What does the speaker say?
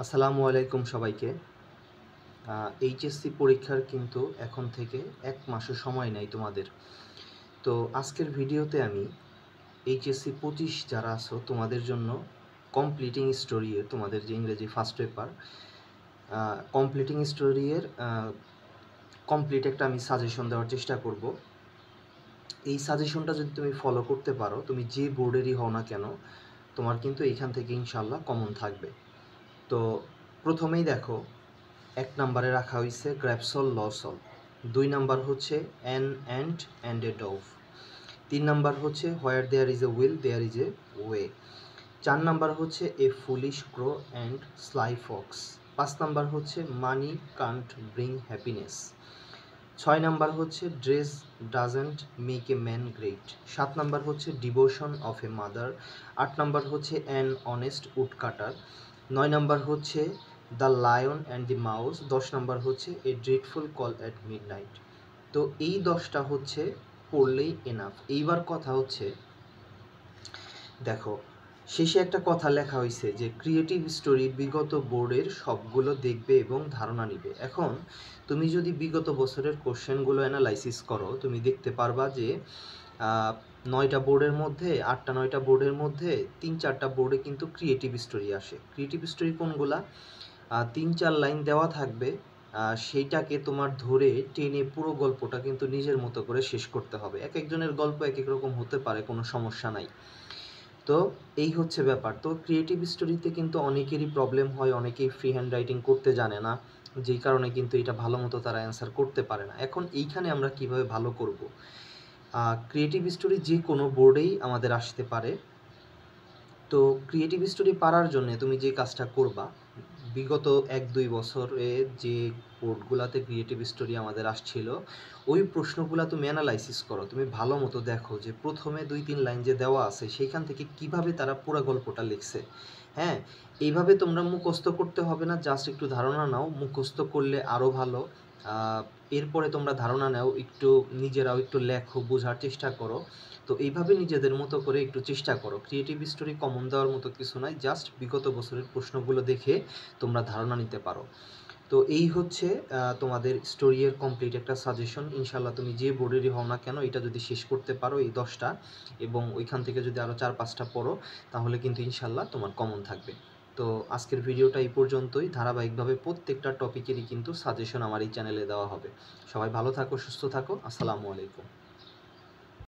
আসসালামু আলাইকুম সবাইকে। এইচএসসি পরীক্ষার কিন্তু এখন থেকে ১ মাসও সময় নেই তোমাদের। তো আজকের ভিডিওতে আমি এইচএসসি ২৫ যারা আছো তোমাদের জন্য কমপ্লিটিং স্টোরি এর তোমাদের যে ইংরেজি ফার্স্ট পেপার কমপ্লিটিং স্টোরি এর কমপ্লিট একটা আমি সাজেশন দেওয়ার চেষ্টা করব। এই সাজেশনটা যদি তুমি ফলো করতে পারো, তুমি যে বোর্ডেরই হও না কেন, তোমার কিন্তু এইখান থেকে ইনশাআল্লাহ কমন থাকবে। তো প্রথমেই দেখো, ১ নম্বরে রাখা হইছে গ্র্যাপসল লসল, ২ নাম্বার হচ্ছে অ্যান্ড এ ডভ, ৩ নাম্বার হচ্ছে where there is a will there is a way, ৪ number হচ্ছে a foolish crow and sly fox, ৫ number হচ্ছে money can't bring happiness, ৬ number হচ্ছে dress doesn't make a man great, ৭ number হচ্ছে devotion of a mother, ৮ number হচ্ছে an honest woodcutter, ৯ number হচ্ছে the lion and the mouse, ১০ number হচ্ছে এ ড্রিডফুল call at midnight. তো এই ১০টা হচ্ছে পড়লেই এনাফ। এইবার কথা হচ্ছে, দেখো শেষে একটা কথা লেখা হয়েছে যে ক্রিয়েটিভ স্টোরি বিগত বোর্ডের সবগুলো দেখবে এবং ধারণা নিবে। এখন তুমি যদি বিগত বছরের কোশ্চেনগুলো অ্যানালাইসিস করো, তুমি দেখতে পারবা যে ৯টা বোর্ডের মধ্যে ৮টা ৯টা বোর্ডের মধ্যে ৩-৪টা বোর্ডে কিন্তু ক্রিয়েটিভ স্টোরি আসে। ক্রিয়েটিভ স্টোরি কোনগুলা? ৩-৪ লাইন দেওয়া থাকবে, সেইটাকে তোমার ধরে টেনে পুরো গল্পটা কিন্তু নিজের মতো করে শেষ করতে হবে। এক একজনের গল্প এক এক রকম হতে পারে, কোনো সমস্যা নাই। তো এই হচ্ছে ব্যাপার। তো ক্রিয়েটিভ স্টোরিতে কিন্তু অনেকেরই প্রবলেম হয়, অনেকেই ফ্রি হ্যান্ড রাইটিং করতে জানে না, যেই কারণে কিন্তু এটা ভালো মতো তারা অ্যান্সার করতে পারে না। এখন এইখানে আমরা কিভাবে ভালো করব? ক্রিয়েটিভ স্টোরি যে কোনো বোর্ডেই আমাদের আসতে পারে। তো ক্রিয়েটিভ স্টোরি পারার জন্যে তুমি যে কাজটা করবা, বিগত ১-২ বছরে যে বোর্ডগুলাতে ক্রিয়েটিভ স্টোরি আমাদের আসছিল, ওই প্রশ্নগুলা তুমি অ্যানালাইসিস করো। তুমি ভালো মতো দেখো যে প্রথমে ২-৩ লাইন যে দেওয়া আছে সেইখান থেকে কিভাবে তারা পুরা গল্পটা লিখছে। হ্যাঁ, এইভাবে তোমরা মুখস্থ করতে হবে না, জাস্ট একটু ধারণা নাও। মুখস্থ করলে আরও ভালো। এরপরে তোমরা ধারণা নাও, একটু নিজেরাও একটু লেখো, বোঝার চেষ্টা করো। তো এইভাবে নিজেদের মতো করে একটু চেষ্টা করো। ক্রিয়েটিভ স্টোরি কমন দেওয়ার মতো কিছু নয়, জাস্ট বিগত বছরের প্রশ্নগুলো দেখে তোমরা ধারণা নিতে পারো। তো এই হচ্ছে তোমাদের স্টোরি এর কমপ্লিট একটা সাজেশন। ইনশাল্লাহ তুমি যে বোর্ডেরই হও না কেন, এটা যদি শেষ করতে পারো এই 10টা, এবং ওইখান থেকে যদি আরও 4-5টা পড়ো, তাহলে কিন্তু ইনশাল্লাহ তোমার কমন থাকবে। তো আজকের ভিডিওটা এই পর্যন্তই। ধারাবাহিকভাবে প্রত্যেকটা টপিকেরই কিন্তু সাজেশন আমার এই চ্যানেলে দেওয়া হবে। সবাই ভালো থাকো, সুস্থ থাকো। আসসালামু আলাইকুম।